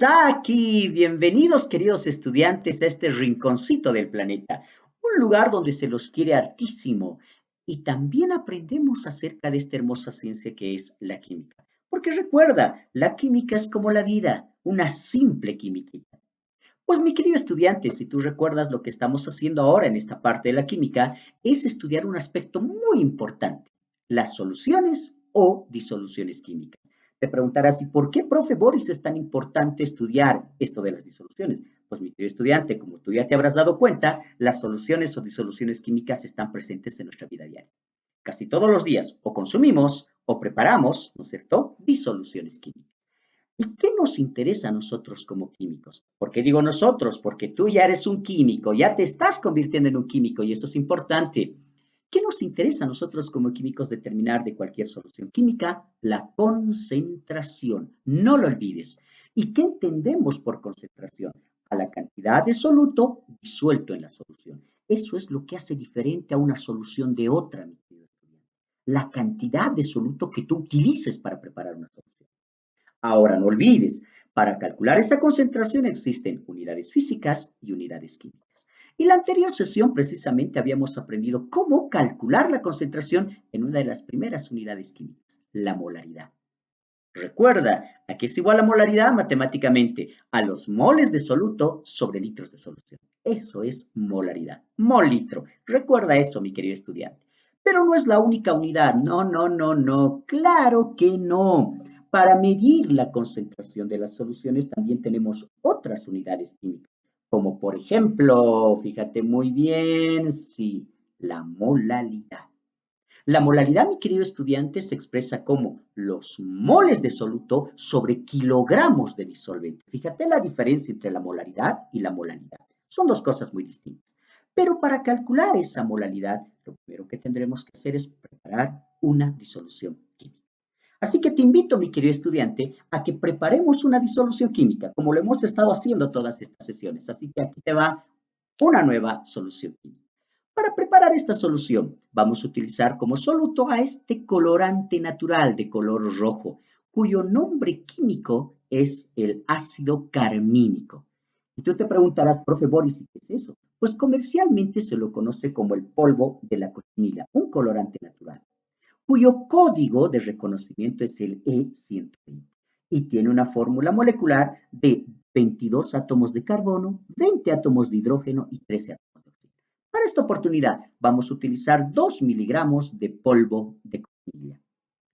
aquí. Bienvenidos, queridos estudiantes, a este rinconcito del planeta, un lugar donde se los quiere hartísimo y también aprendemos acerca de esta hermosa ciencia que es la química. Porque recuerda, la química es como la vida, una simple química. Pues mi querido estudiante, si tú recuerdas lo que estamos haciendo ahora en esta parte de la química, es estudiar un aspecto muy importante, las soluciones o disoluciones químicas. Te preguntarás, ¿y por qué, profe Boris, es tan importante estudiar esto de las disoluciones? Pues mi querido estudiante, como tú ya te habrás dado cuenta, las soluciones o disoluciones químicas están presentes en nuestra vida diaria. Casi todos los días o consumimos o preparamos, ¿no es cierto?, disoluciones químicas. ¿Y qué nos interesa a nosotros como químicos? ¿Por qué digo nosotros? Porque tú ya eres un químico, ya te estás convirtiendo en un químico y eso es importante. ¿Qué nos interesa a nosotros como químicos determinar de cualquier solución química? La concentración. No lo olvides. ¿Y qué entendemos por concentración? A la cantidad de soluto disuelto en la solución. Eso es lo que hace diferente a una solución de otra, mi querido estudiante. La cantidad de soluto que tú utilices para preparar una solución. Ahora, no olvides, para calcular esa concentración existen unidades físicas y unidades químicas. En la anterior sesión precisamente habíamos aprendido cómo calcular la concentración en una de las primeras unidades químicas, la molaridad. Recuerda, ¿a qué es igual la molaridad matemáticamente? A los moles de soluto sobre litros de solución. Eso es molaridad, mol litro. Recuerda eso, mi querido estudiante. Pero no es la única unidad. No, no, no, no. Claro que no. Para medir la concentración de las soluciones también tenemos otras unidades químicas, como por ejemplo, fíjate muy bien, sí, la molaridad. La molaridad, mi querido estudiante, se expresa como los moles de soluto sobre kilogramos de disolvente. Fíjate la diferencia entre la molaridad y la molalidad. Son dos cosas muy distintas. Pero para calcular esa molaridad, lo primero que tendremos que hacer es preparar una disolución química. Así que te invito, mi querido estudiante, a que preparemos una disolución química, como lo hemos estado haciendo todas estas sesiones. Así que aquí te va una nueva solución química. Para preparar esta solución, vamos a utilizar como soluto a este colorante natural de color rojo, cuyo nombre químico es el ácido carmínico. Y tú te preguntarás, profe Boris, ¿qué es eso? Pues comercialmente se lo conoce como el polvo de la cochinilla, un colorante natural, cuyo código de reconocimiento es el E120 y tiene una fórmula molecular de 22 átomos de carbono, 20 átomos de hidrógeno y 13 átomos de oxígeno. Para esta oportunidad vamos a utilizar 2 miligramos de polvo de cochinilla.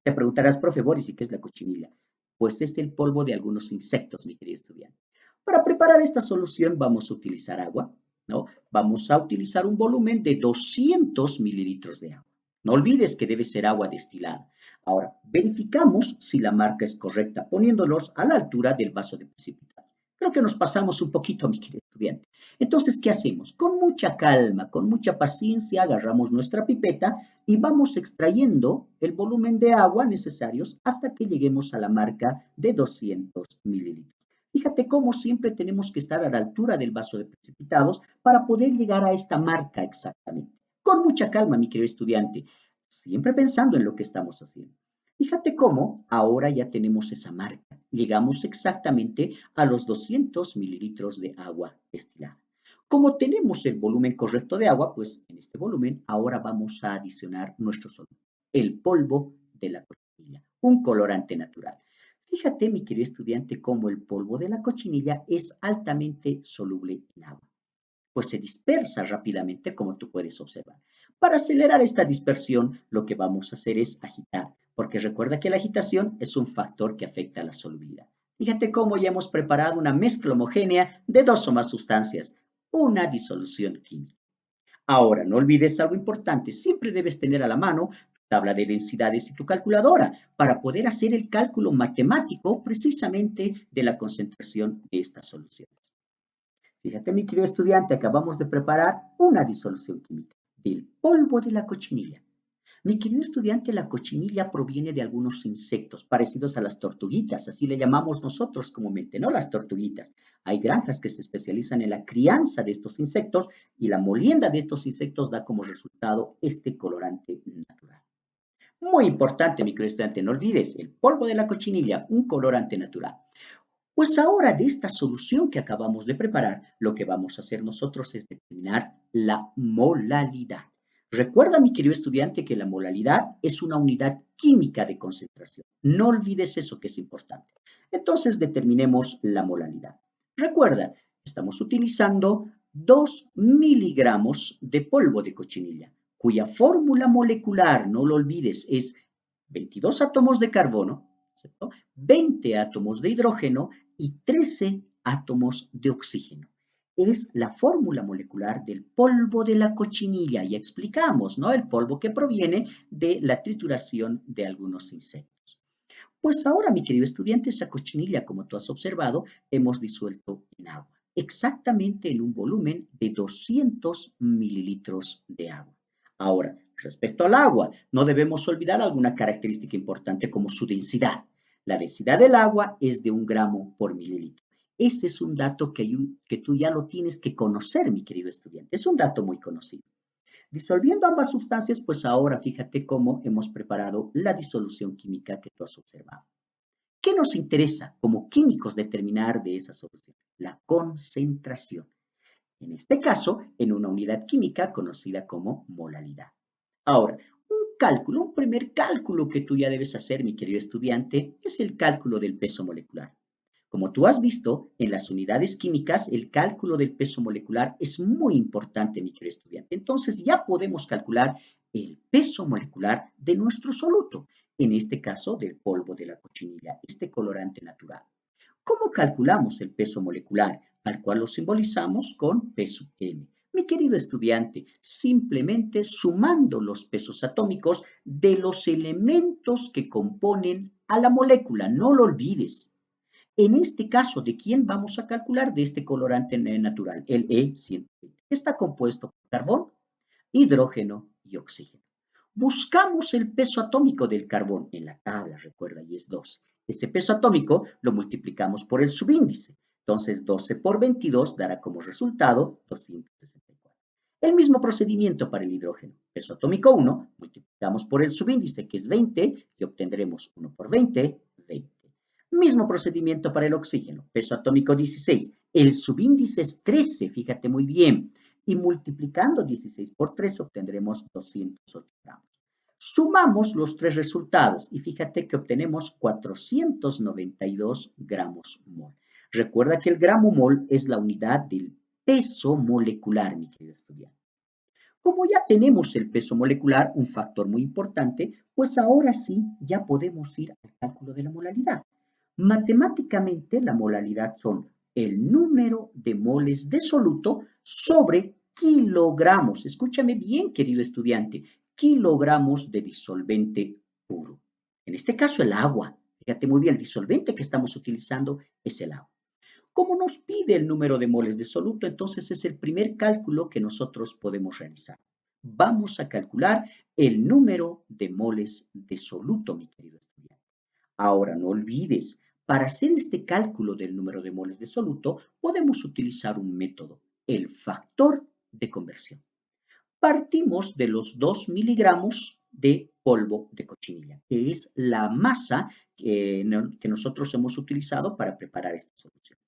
Te preguntarás, profe Boris, ¿y qué es la cochinilla? Pues es el polvo de algunos insectos, mi querido estudiante. Para preparar esta solución vamos a utilizar agua, ¿no? Vamos a utilizar un volumen de 200 mililitros de agua. No olvides que debe ser agua destilada. Ahora, verificamos si la marca es correcta, poniéndolos a la altura del vaso de precipitado. Creo que nos pasamos un poquito, mi querido estudiante. Entonces, ¿qué hacemos? Con mucha calma, con mucha paciencia, agarramos nuestra pipeta y vamos extrayendo el volumen de agua necesarios hasta que lleguemos a la marca de 200 mililitros. Fíjate cómo siempre tenemos que estar a la altura del vaso de precipitados para poder llegar a esta marca exactamente. Con mucha calma, mi querido estudiante, siempre pensando en lo que estamos haciendo. Fíjate cómo ahora ya tenemos esa marca. Llegamos exactamente a los 200 mililitros de agua destilada. Como tenemos el volumen correcto de agua, pues en este volumen ahora vamos a adicionar nuestro soluto, el polvo de la cochinilla, un colorante natural. Fíjate, mi querido estudiante, cómo el polvo de la cochinilla es altamente soluble en agua, pues se dispersa rápidamente, como tú puedes observar. Para acelerar esta dispersión, lo que vamos a hacer es agitar, porque recuerda que la agitación es un factor que afecta a la solubilidad. Fíjate cómo ya hemos preparado una mezcla homogénea de dos o más sustancias, una disolución química. Ahora, no olvides algo importante, siempre debes tener a la mano tu tabla de densidades y tu calculadora para poder hacer el cálculo matemático precisamente de la concentración de estas soluciones. Fíjate, mi querido estudiante, acabamos de preparar una disolución química del polvo de la cochinilla. Mi querido estudiante, la cochinilla proviene de algunos insectos parecidos a las tortuguitas, así le llamamos nosotros comúnmente, ¿no? Las tortuguitas. Hay granjas que se especializan en la crianza de estos insectos y la molienda de estos insectos da como resultado este colorante natural. Muy importante, mi querido estudiante, no olvides el polvo de la cochinilla, un colorante natural. Pues ahora de esta solución que acabamos de preparar, lo que vamos a hacer nosotros es determinar la molalidad. Recuerda, mi querido estudiante, que la molalidad es una unidad química de concentración. No olvides eso que es importante. Entonces determinemos la molalidad. Recuerda, estamos utilizando 2 miligramos de polvo de cochinilla, cuya fórmula molecular, no lo olvides, es 22 átomos de carbono, ¿cierto? 20 átomos de hidrógeno y 13 átomos de oxígeno. Es la fórmula molecular del polvo de la cochinilla. Ya explicamos, ¿no? El polvo que proviene de la trituración de algunos insectos. Pues ahora, mi querido estudiante, esa cochinilla, como tú has observado, hemos disuelto en agua, exactamente en un volumen de 200 mililitros de agua. Ahora, respecto al agua, no debemos olvidar alguna característica importante como su densidad. La densidad del agua es de 1 gramo por mililitro. Ese es un dato que tú ya lo tienes que conocer, mi querido estudiante. Es un dato muy conocido. Disolviendo ambas sustancias, pues ahora fíjate cómo hemos preparado la disolución química que tú has observado. ¿Qué nos interesa como químicos determinar de esa solución? La concentración. En este caso, en una unidad química conocida como molalidad. Ahora, un primer cálculo que tú ya debes hacer, mi querido estudiante, es el cálculo del peso molecular. Como tú has visto, en las unidades químicas, el cálculo del peso molecular es muy importante, mi querido estudiante. Entonces, ya podemos calcular el peso molecular de nuestro soluto, en este caso del polvo de la cochinilla, este colorante natural. ¿Cómo calculamos el peso molecular, al cual lo simbolizamos con P sub m? Mi querido estudiante, simplemente sumando los pesos atómicos de los elementos que componen a la molécula, no lo olvides. En este caso, ¿de quién vamos a calcular? De este colorante natural, el E120. Está compuesto por carbón, hidrógeno y oxígeno. Buscamos el peso atómico del carbón en la tabla, recuerda, y es 12. Ese peso atómico lo multiplicamos por el subíndice. Entonces, 12 por 22 dará como resultado 264. El mismo procedimiento para el hidrógeno. Peso atómico 1, multiplicamos por el subíndice, que es 20, y obtendremos 1 por 20, 20. Mismo procedimiento para el oxígeno. Peso atómico 16. El subíndice es 13, fíjate muy bien. Y multiplicando 16 por 3 obtendremos 208 gramos. Sumamos los tres resultados y fíjate que obtenemos 492 gramos mol. Recuerda que el gramo mol es la unidad del peso molecular, mi querido estudiante. Como ya tenemos el peso molecular, un factor muy importante, pues ahora sí ya podemos ir al cálculo de la molalidad. Matemáticamente, la molalidad son el número de moles de soluto sobre kilogramos. Escúchame bien, querido estudiante, kilogramos de disolvente puro. En este caso, el agua. Fíjate muy bien, el disolvente que estamos utilizando es el agua. Como nos pide el número de moles de soluto, entonces es el primer cálculo que nosotros podemos realizar. Vamos a calcular el número de moles de soluto, mi querido estudiante. Ahora, no olvides, para hacer este cálculo del número de moles de soluto, podemos utilizar un método, el factor de conversión. Partimos de los 2 miligramos de polvo de cochinilla, que es la masa que nosotros hemos utilizado para preparar esta solución.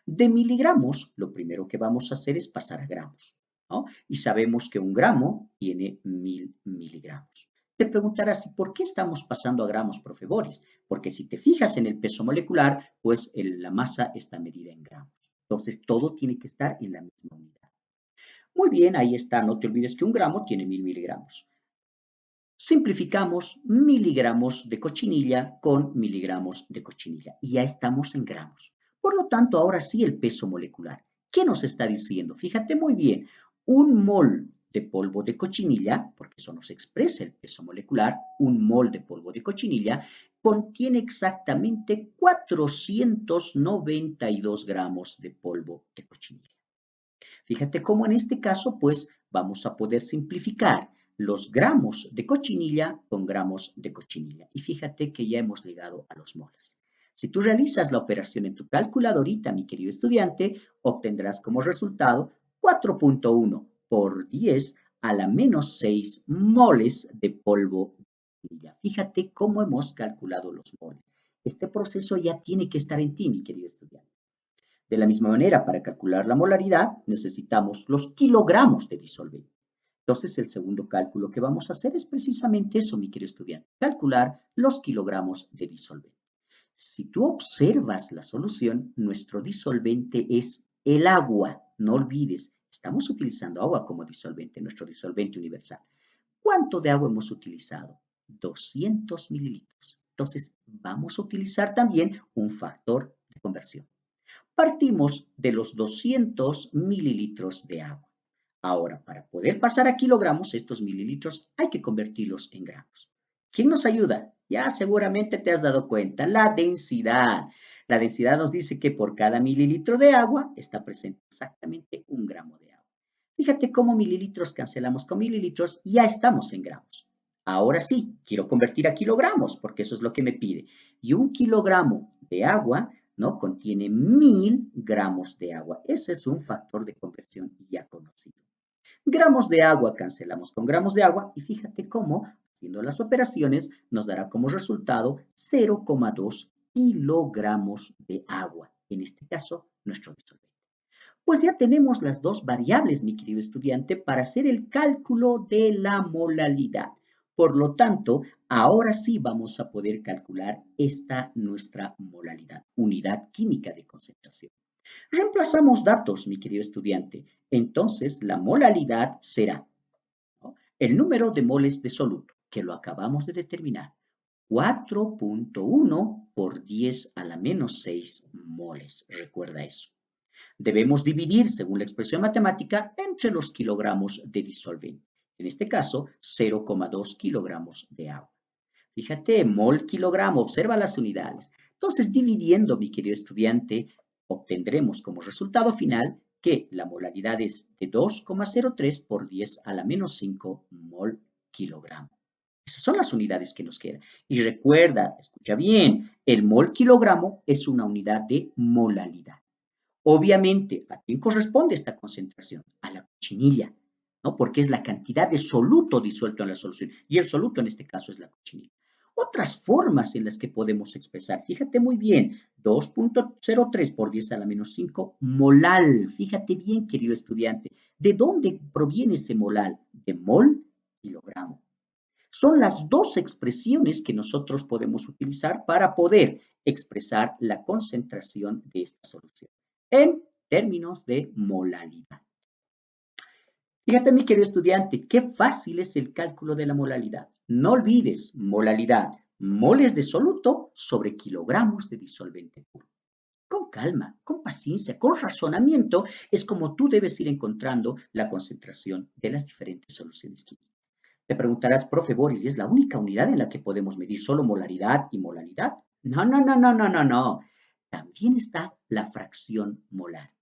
De miligramos, lo primero que vamos a hacer es pasar a gramos, ¿no? Y sabemos que 1 gramo tiene 1000 miligramos. Te preguntarás, ¿y por qué estamos pasando a gramos, profe Boris? Porque si te fijas en el peso molecular, pues la masa está medida en gramos. Entonces, todo tiene que estar en la misma unidad. Muy bien, ahí está. No te olvides que 1 gramo tiene 1000 miligramos. Simplificamos miligramos de cochinilla con miligramos de cochinilla y ya estamos en gramos. Por lo tanto, ahora sí el peso molecular. ¿Qué nos está diciendo? Fíjate muy bien, 1 mol de polvo de cochinilla, porque eso nos expresa el peso molecular, 1 mol de polvo de cochinilla contiene exactamente 492 gramos de polvo de cochinilla. Fíjate cómo en este caso, pues, vamos a poder simplificar los gramos de cochinilla con gramos de cochinilla. Y fíjate que ya hemos llegado a los moles. Si tú realizas la operación en tu calculadorita, mi querido estudiante, obtendrás como resultado 4.1 por 10 a la menos 6 moles de polvo de cochinilla. Fíjate cómo hemos calculado los moles. Este proceso ya tiene que estar en ti, mi querido estudiante. De la misma manera, para calcular la molaridad, necesitamos los kilogramos de disolvente. Entonces, el segundo cálculo que vamos a hacer es precisamente eso, mi querido estudiante, calcular los kilogramos de disolvente. Si tú observas la solución, nuestro disolvente es el agua. No olvides, estamos utilizando agua como disolvente, nuestro disolvente universal. ¿Cuánto de agua hemos utilizado? 200 mililitros. Entonces, vamos a utilizar también un factor de conversión. Partimos de los 200 mililitros de agua. Ahora, para poder pasar a kilogramos, estos mililitros hay que convertirlos en gramos. ¿Quién nos ayuda? Ya seguramente te has dado cuenta, la densidad. La densidad nos dice que por cada mililitro de agua está presente exactamente 1 gramo de agua. Fíjate cómo mililitros cancelamos con mililitros y ya estamos en gramos. Ahora sí, quiero convertir a kilogramos porque eso es lo que me pide. Y 1 kilogramo de agua, ¿no? Contiene 1000 gramos de agua. Ese es un factor de conversión ya conocido. Gramos de agua cancelamos con gramos de agua y fíjate cómo, haciendo las operaciones, nos dará como resultado 0,2 kilogramos de agua. En este caso, nuestro disolvente. Pues ya tenemos las dos variables, mi querido estudiante, para hacer el cálculo de la molalidad. Por lo tanto, ahora sí vamos a poder calcular esta nuestra molalidad, unidad química de concentración. Reemplazamos datos, mi querido estudiante. Entonces, la molalidad será, ¿no?, el número de moles de soluto, que lo acabamos de determinar, 4.1 por 10 a la menos 6 moles. Recuerda eso. Debemos dividir, según la expresión matemática, entre los kilogramos de disolvente. En este caso, 0,2 kilogramos de agua. Fíjate, mol, kilogramo, observa las unidades. Entonces, dividiendo, mi querido estudiante, obtendremos como resultado final que la molaridad es de 2,03 por 10 a la menos 5 mol kilogramo. Esas son las unidades que nos quedan. Y recuerda, escucha bien, el mol kilogramo es una unidad de molalidad. Obviamente, ¿a quién corresponde esta concentración? A la cochinilla, ¿no? Porque es la cantidad de soluto disuelto en la solución. Y el soluto en este caso es la cochinilla. Otras formas en las que podemos expresar, fíjate muy bien, 2.03 por 10 a la menos 5, molal. Fíjate bien, querido estudiante, ¿de dónde proviene ese molal? De mol, kilogramo. Son las dos expresiones que nosotros podemos utilizar para poder expresar la concentración de esta solución en términos de molalidad. Fíjate, mi querido estudiante, qué fácil es el cálculo de la molalidad. No olvides, molalidad, moles de soluto sobre kilogramos de disolvente puro. Con calma, con paciencia, con razonamiento, es como tú debes ir encontrando la concentración de las diferentes soluciones químicas. Te preguntarás, profe Boris, ¿y es la única unidad en la que podemos medir solo molaridad y molalidad? No, no, no, no, no, no, no. También está la fracción molar.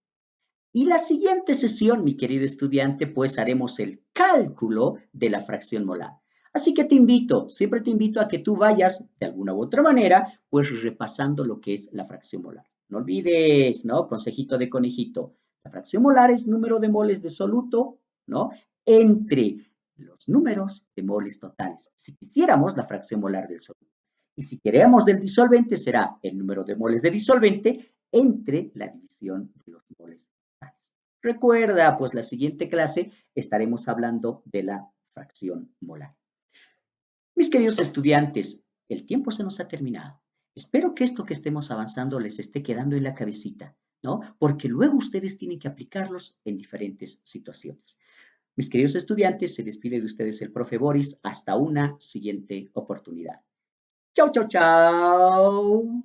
Y la siguiente sesión, mi querido estudiante, pues haremos el cálculo de la fracción molar. Así que te invito, siempre te invito a que tú vayas de alguna u otra manera, pues repasando lo que es la fracción molar. No olvides, ¿no? Consejito de conejito. La fracción molar es número de moles de soluto, ¿no? Entre los números de moles totales. Si quisiéramos la fracción molar del soluto. Y si queremos del disolvente, será el número de moles de disolvente entre la división de los moles. Recuerda, pues la siguiente clase estaremos hablando de la fracción molar. Mis queridos estudiantes, el tiempo se nos ha terminado. Espero que esto que estemos avanzando les esté quedando en la cabecita, ¿no? Porque luego ustedes tienen que aplicarlos en diferentes situaciones. Mis queridos estudiantes, se despide de ustedes el profe Boris. Hasta una siguiente oportunidad. Chau, chau, chau.